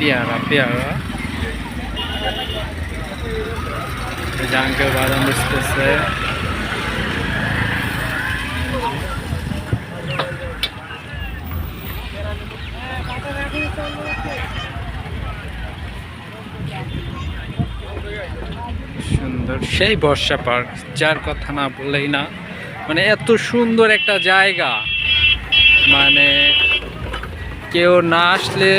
পেয়ারা পেয়ারা আঙ্কেল বাদাম বেচতেছে। সুন্দর সেই বর্ষা পার্ক, যার কথা না বললেই না। মানে এত সুন্দর একটা জায়গা, মানে কেউ না আসলে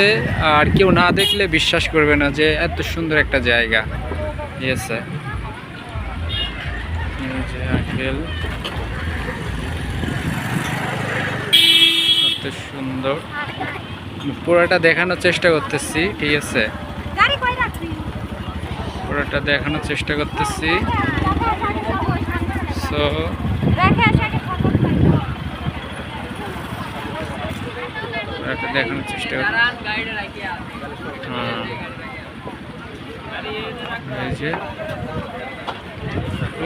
আর কেউ না দেখলে বিশ্বাস করবে না যে এত সুন্দর একটা জায়গা। ঠিক আছে, আঙ্কেল এত সুন্দর, পুরোটা দেখানোর চেষ্টা করতেছি। ঠিক আছে, পুরোটা দেখানোর চেষ্টা করতেছি। সো দেখানোর চেষ্টা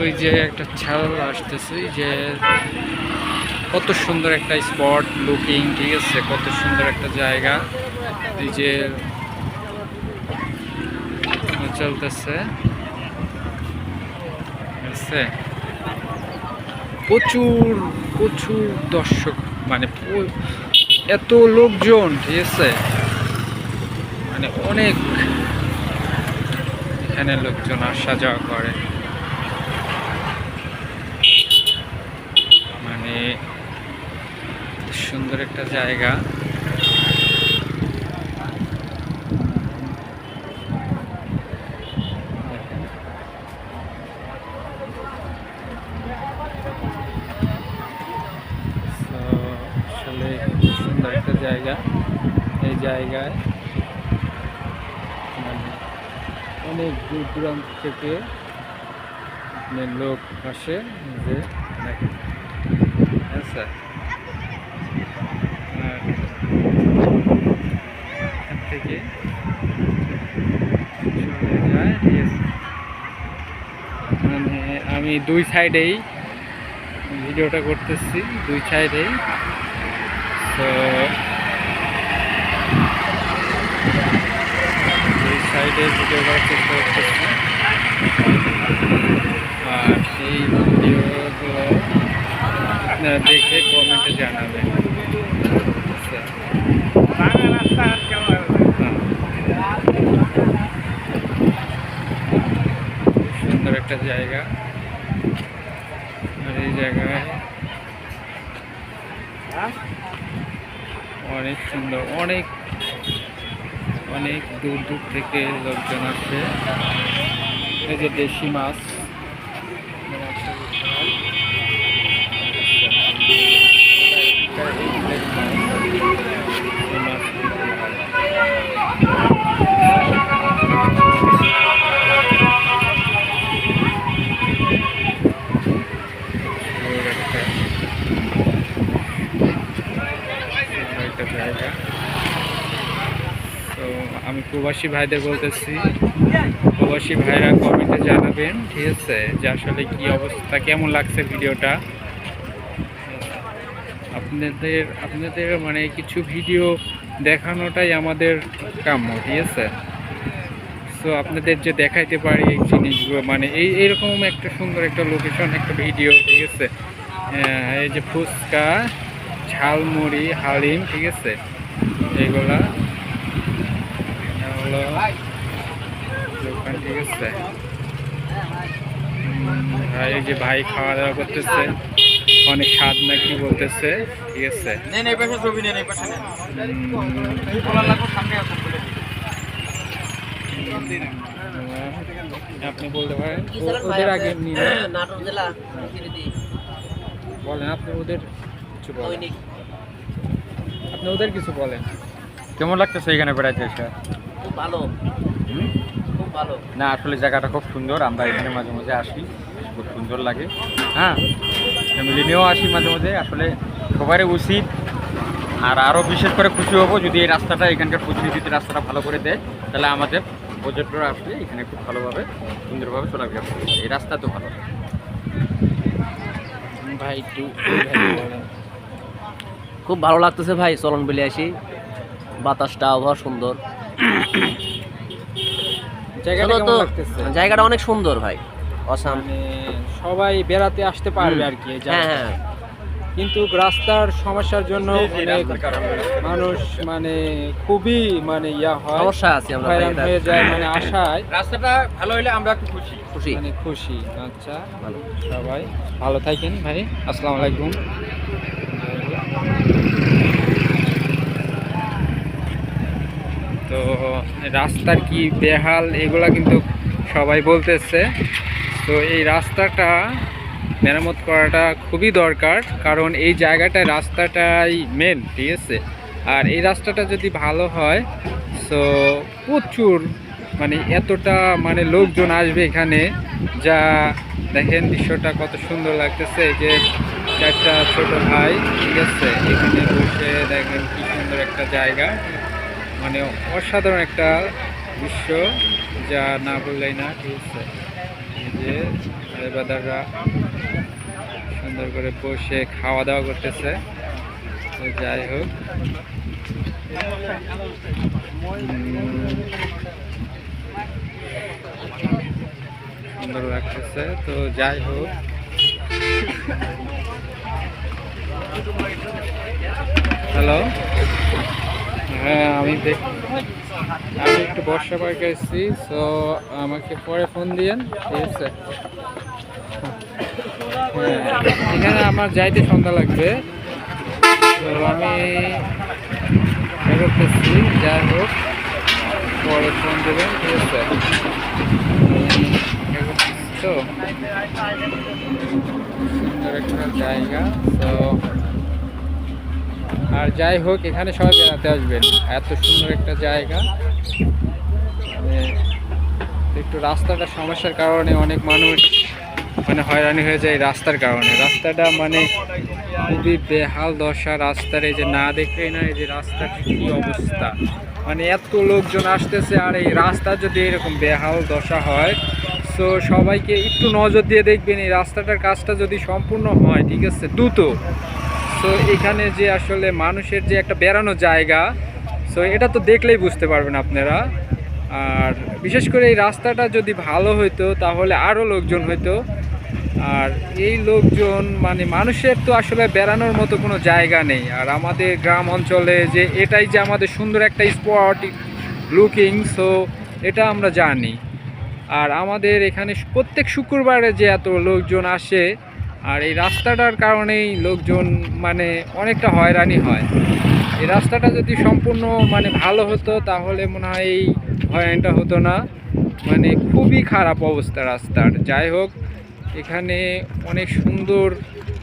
ওই যে একটা ছাল আসতেছে, যে কত সুন্দর একটা স্পট লুকিং। ঠিক আছে, কত সুন্দর একটা জায়গা। এই যে চলতেছে, প্রচুর প্রচুর দর্শক, মানে এত লোকজন। ঠিক আছে, মানে অনেক এখানে লোকজন আসা যাওয়া করে। মানে সুন্দর একটা জায়গা। আসলে সুন্দর একটা জায়গা। এই জায়গায় মানে অনেক দূর দূরান্ত থেকে লোক আসে। যে দেখেন, আচ্ছা, এখান থেকে চলে যায়। ঠিক আছে, মানে আমি দুই সাইডেই ভিডিওটা করতেছি, দুই সাইডেই। তো দুই সাইডে ভিডিও করার চেষ্টা করতেছি, আর এই ভিডিওগুলো আপনারা দেখে কমেন্টে জানাবেন। সুন্দর একটা জায়গা, আর এই জায়গায় অনেক সুন্দর, অনেক অনেক দূর দূর থেকে লোকজন আসে। এই যে দেশি মাছ, জায়গা। তো আমি প্রবাসী ভাইদের বলতেছি, প্রবাসী ভাইরা কমেন্টে জানাবেন। ঠিক আছে, যে আসলে কি অবস্থা, কেমন লাগছে ভিডিওটা আপনাদের মানে কিছু ভিডিও দেখানোটাই আমাদের কাম্য। ঠিক আছে, সো আপনাদের যে দেখাইতে পারি এই জিনিসগুলো, মানে এইরকম একটা সুন্দর একটা লোকেশন, একটা ভিডিও। ঠিক আছে, এই যে ফুচকা, ঝালমুড়ি, হালিম, ঠিক আছে, এইগুলা হলো দোকান। ঠিক আছে, এই যে ভাই খাওয়া দাওয়া করতেছে, অনেক স্বাদ নাকি বলতেছে। ঠিক আছে, আপনি বলতে পারেন ওদের আগে বলেন, আপনি ওদের কিছু বলেন, আপনি ওদের কিছু বলেন। কেমন লাগতেছে এখানে বেড়াইতে এসে? খুব ভালো, খুব ভালো। না আসলে জায়গাটা খুব সুন্দর, আমরা এখানে মাঝে মাঝে আসি, খুব সুন্দর লাগে। হ্যাঁ, ফ্যামিলি নিয়েও আসি মাঝে মাঝে। আসলে সবারই উচিত, আর আরও বিশেষ করে খুশি হব যদি এই রাস্তাটা, এখানকার প্রতিনিধি যদি রাস্তাটা ভালো করে দেয়, তাহলে আমাদের পর্যটকরা আসলে এখানে খুব ভালোভাবে সুন্দরভাবে চলাফেরা করবে। এই রাস্তা তো ভালো। ভাই খুব ভালো লাগতেছে ভাই, চলন বলে আসি, বাতাসটা আবহাওয়া সুন্দর। জায়গাটা চলো তো, কেমন লাগতেছে? জায়গাটা অনেক সুন্দর ভাই, অসাম। মানে সবাই বেড়াতে আসতে পারবে আর কি এই হ্যাঁ জায়গায়। হ্যাঁ, কিন্তু রাস্তার সমস্যার জন্য অনেক মানুষ মানে খুবই মানে ইয়া হয়, সমস্যা আছে আমরা ভাই, হয়রান এটা হয়ে যায় মানে আশায় রাস্তাটা ভালো হলে আমরা একটু খুশি। খুশি। মানে খুশি। আচ্ছা, ভালো। সবাই ভালো থাকেন ভাই, আসসালামু আলাইকুম। তো রাস্তার কি বেহাল এগুলা কিন্তু সবাই বলতেছে। তো এই রাস্তাটা মেরামত করাটা খুবই দরকার, কারণ এই জায়গাটায় রাস্তাটাই মেন, ঠিক আছে। আর এই রাস্তাটা যদি ভালো হয় তো প্রচুর মানে এতটা মানে লোকজন আসবে এখানে, যা দেখেন দৃশ্যটা কত সুন্দর লাগতেছে। এই যে চারটা ছোট ভাই, ঠিক আছে, এখানে বসে দেখেন কি সুন্দর একটা জায়গা, মানে অসাধারণ একটা দৃশ্য, যা না বললেই না, ঠিক আছে। এই যে বাদাররা সুন্দর করে বসে খাওয়া দাওয়া করতেছে। তো যাই হোক, সুন্দর লাগতেছে। তো যাই হোক, হ্যালো, হ্যাঁ আমি একটু বর্ষা পার্কে এসেছি। তো আমাকে পরে ফোন দিয়েন, ঠিক আছে। হ্যাঁ, এখানে আমার যাইতে সন্ধ্যা লাগবে, তো আমি করতেছি। যাই হোক, পরে ফোন দেবেন, ঠিক আছে। তো সুন্দর একটা জায়গা। তো আর যাই হোক, এখানে সবাই বেড়াতে আসবেন, এত সুন্দর একটা জায়গা। মানে একটু রাস্তাটার সমস্যার কারণে অনেক মানুষ মানে হয়রানি হয়ে যায় এই রাস্তার কারণে। রাস্তাটা মানে খুবই বেহাল দশা রাস্তার। এই যে না দেখলেই না, এই যে রাস্তার কি অবস্থা, মানে এত লোকজন আসতেছে। আর এই রাস্তা যদি এরকম বেহাল দশা হয়, তো সবাইকে একটু নজর দিয়ে দেখবেন এই রাস্তাটার কাজটা যদি সম্পূর্ণ হয়, ঠিক আছে, দ্রুত। তো এখানে যে আসলে মানুষের যে একটা বেড়ানো জায়গা, সো এটা তো দেখলেই বুঝতে পারবেন আপনারা। আর বিশেষ করে এই রাস্তাটা যদি ভালো হইতো তাহলে আরও লোকজন হইতো। আর এই লোকজন মানে মানুষের তো আসলে বেড়ানোর মতো কোনো জায়গা নেই। আর আমাদের গ্রাম অঞ্চলে যে এটাই যে আমাদের সুন্দর একটা স্পট লুকিং, সো এটা আমরা জানি। আর আমাদের এখানে প্রত্যেক শুক্রবারে যে এত লোকজন আসে, আর এই রাস্তাটার কারণেই লোকজন মানে অনেকটা হয়রানি হয়। এই রাস্তাটা যদি সম্পূর্ণ মানে ভালো হতো তাহলে মনে হয় এই হয়রানিটা হতো না। মানে খুবই খারাপ অবস্থা রাস্তার। যাই হোক, এখানে অনেক সুন্দর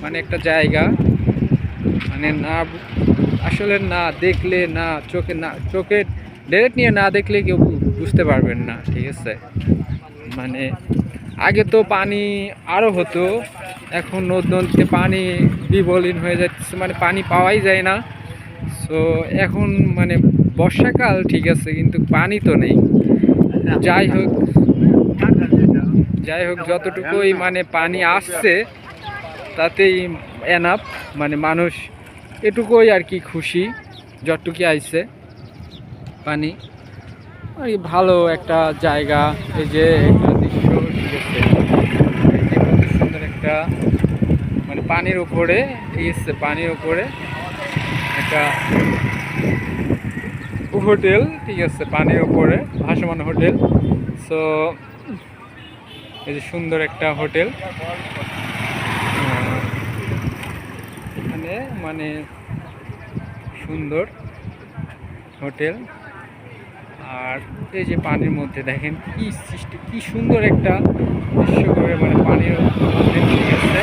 মানে একটা জায়গা, মানে না আসলে না দেখলে না চোখে ডাইরেক্ট নিয়ে না দেখলে কেউ বুঝতে পারবেন না, ঠিক আছে। মানে আগে তো পানি আরও হতো, এখন নদীতে পানি বিবলীন হয়ে যাচ্ছে, মানে পানি পাওয়াই যায় না। সো এখন মানে বর্ষাকাল ঠিক আছে, কিন্তু পানি তো নেই। যাই হোক যতটুকুই মানে পানি আসছে তাতেই এনাফ, মানে মানুষ এটুকুই আর কি খুশি যতটুকু আইছে পানি। আর কি ভালো একটা জায়গা, এই যে একটা দৃশ্য, ঠিক আছে। এই যে কত সুন্দর একটা মানে পানির উপরে, ঠিক আছে, পানির উপরে একটা হোটেল, ঠিক আছে, পানির উপরে ভাসমান হোটেল। সো এই যে সুন্দর একটা হোটেল, এখানে মানে সুন্দর হোটেল। আর এই যে পানির মধ্যে দেখেন কি সৃষ্টি, কি সুন্দর একটা দৃশ্য করে, মানে পানির মধ্যে, ঠিক আছে।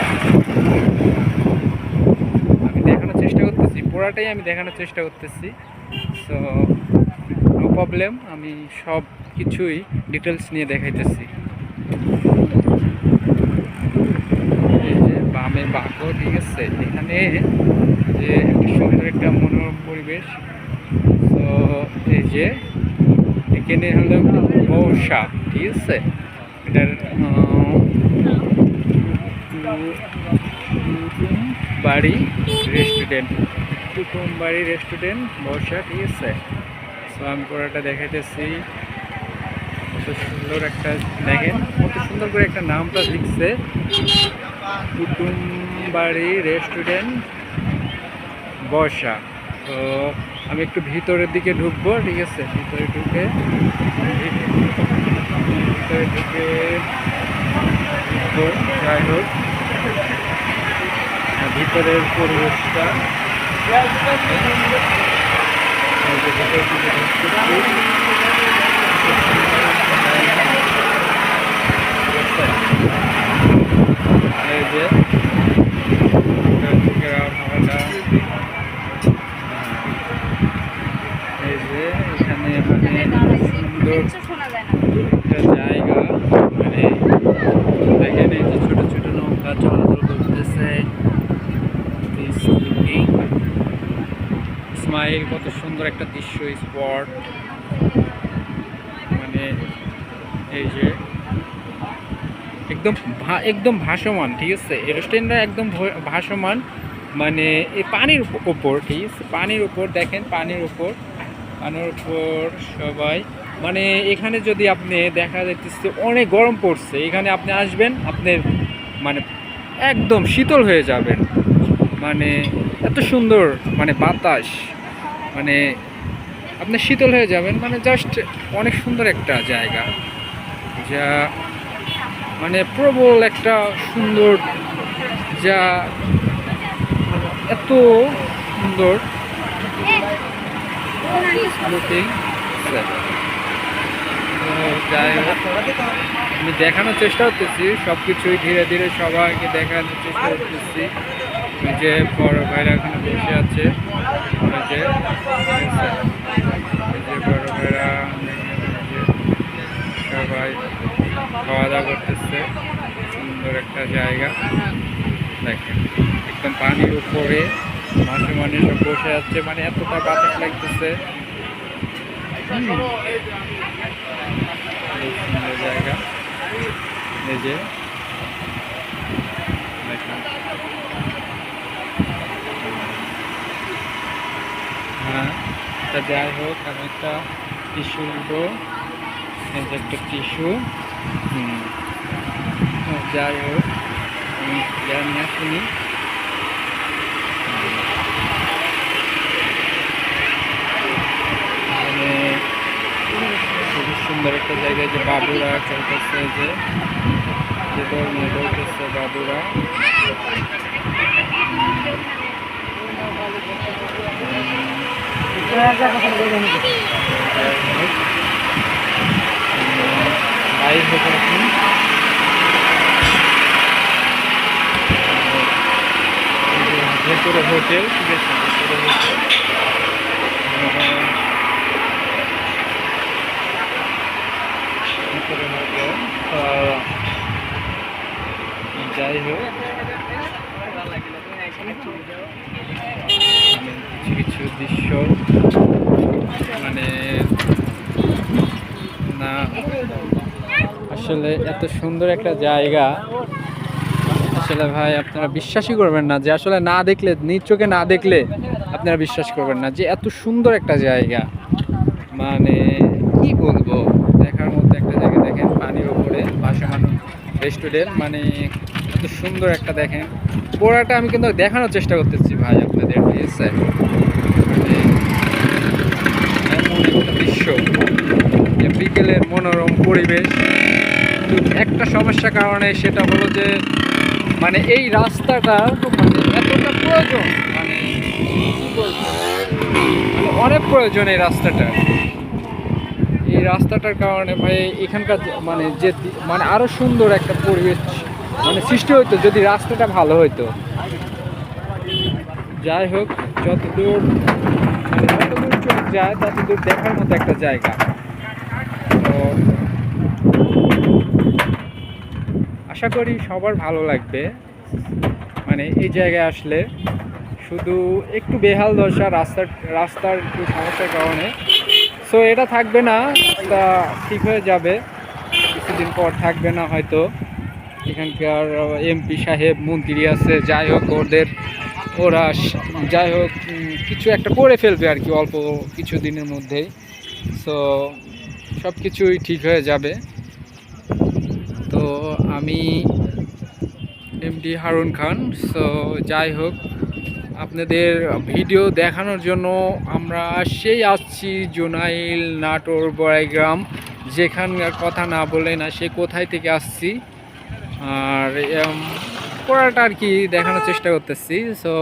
আমি দেখানোর চেষ্টা করতেছি, পুরাটাই আমি দেখানোর চেষ্টা করতেছি। সো নো প্রবলেম, আমি সব কিছুই ডিটেলস নিয়ে দেখাইতেছি। এই যে বামে বাঁকো, ঠিক আছে, এখানে যে একটা সুন্দর একটা মনোরম পরিবেশ। তো এই যে এখানে হলো মৌসা, ঠিক আছে, এটার বাড়ি রেস্টুরেন্ট, কুটুমবাড়ি রেস্টুরেন্ট বর্ষা, ঠিক আছে। তো আমি পুরোটা দেখাইতেছি। কত সুন্দর একটা, দেখেন কত সুন্দর করে একটা নামটা লিখছে, কুটুমবাড়ি রেস্টুরেন্ট বর্ষা। তো আমি একটু ভিতরের দিকে ঢুকবো, ঠিক আছে? ভিতরে ঢুকে যাই হোক ভিতরের পরিবেশটা এই যে ভিতরের দিকে ঢুকতেছি। এই যে হাওয়াটা, এই যে এখানে মানে সুন্দর একটা জায়গা, মানে দেখেন এই যে ছোট ছোট নৌকা চলাচল করতেছে। ইসমাইল, কত সুন্দর একটা দৃশ্য, স্পট, মানে এই যে একদম ভাসমান, ঠিক আছে? এই রেস্টুরেন্টটা একদম ভাসমান, মানে এই পানির উপর, ঠিক আছে? পানির উপর দেখেন, পানির উপর সবাই, মানে এখানে যদি আপনি দেখা যাচ্ছে অনেক গরম পড়ছে, এখানে আপনি আসবেন, আপনার মানে একদম শীতল হয়ে যাবেন, মানে এত সুন্দর মানে বাতাস, মানে আপনি শীতল হয়ে যাবেন, মানে জাস্ট অনেক সুন্দর একটা জায়গা, যা মানে প্রবল একটা সুন্দর, যা এত সুন্দর লুকিং। যাই হোক, আমি দেখানোর চেষ্টা করতেছি সব কিছুই, ধীরে ধীরে সবাইকে দেখানোর চেষ্টা করতেছি। ওই যে বড় ভাইরা এখানে বসে আছে, ওই যে বড় ভাইরা সবাই খাওয়া দাওয়া করতেছে। সুন্দর একটা জায়গা দেখেন, একদম পানির উপরে মাঝে মাঝে সব বসে আছে, মানে এতটা বাতাস লাগতেছে। সুন্দর জায়গা, এই যে দেখেন। হ্যাঁ, তা যাই হোক, আমি একটা টিস্যু নিবো, এই যে একটা টিস্যু। যাই হোক, আমি নিয়ে আসিনি। মানে খুবই সুন্দর একটা জায়গায়, যে বাবুরা চলতেছে, যে দল নিয়ে দৌড়তেছে বাবুরা। বাইর হতে ভেতরে হোটেল, ঠিক আছে? ভেতরে হোটেল, ভিতরে হোটেল। যাই হোক, কিছু কিছু দৃশ্য মানে না, আসলে এত সুন্দর একটা জায়গা, আসলে ভাই আপনারা বিশ্বাসই করবেন না, যে আসলে না দেখলে, নিজ চোখে না দেখলে আপনারা বিশ্বাস করবেন না যে এত সুন্দর একটা জায়গা, মানে কি বলবো, দেখার মতো একটা জায়গা। দেখেন পানির উপরে ভাসমান রেস্টুরেন্ট, মানে এত সুন্দর একটা, দেখেন পোড়াটা আমি কিন্তু দেখানোর চেষ্টা করতেছি ভাই আপনাদের, ঠিক আছে? মানে এমন একটা দৃশ্য, যে বিকেলের মনোরম পরিবেশ। কিন্তু একটা সমস্যার কারণে, সেটা হলো যে মানে এই রাস্তাটা মানে এতটা প্রয়োজন, মানে অনেক প্রয়োজন এই রাস্তাটার কারণে ভাই এখানকার মানে যে মানে আরো সুন্দর একটা পরিবেশ মানে সৃষ্টি হইতো যদি রাস্তাটা ভালো হইতো। যাই হোক, যতদূর চোখ যায় ততদূর দেখার মতো একটা জায়গা। তো আশা করি সবার ভালো লাগবে, মানে এই জায়গায় আসলে। শুধু একটু বেহাল দশা, রাস্তার একটু সমস্যার কারণে। সো এটা থাকবে না, তা ঠিক হয়ে যাবে, কিছুদিন পর থাকবে না হয়তো। এখানকার এমপি সাহেব, মন্ত্রী আছে, যাই হোক ওরা যাই হোক কিছু একটা করে ফেলবে আর কি, অল্প কিছু দিনের মধ্যেই। সো সব কিছুই ঠিক হয়ে যাবে। তো আমি এমডি হারুন খান। সো যাই হোক, আপনাদের ভিডিও দেখানোর জন্য আমরা সেই আসছি জুনাইল নাটোর বড়াইগ্রাম, যেখানকার কথা না বলে না সে কোথায় থেকে আসছি, আর পড়াটা আর কি দেখানোর চেষ্টা করতেছি। সো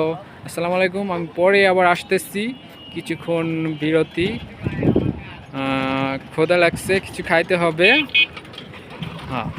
আসসালামু আলাইকুম, আমি পরে আবার আসতেছি, কিছুক্ষণ বিরতি, ক্ষুধা লাগছে, কিছু খাইতে হবে। হ্যাঁ।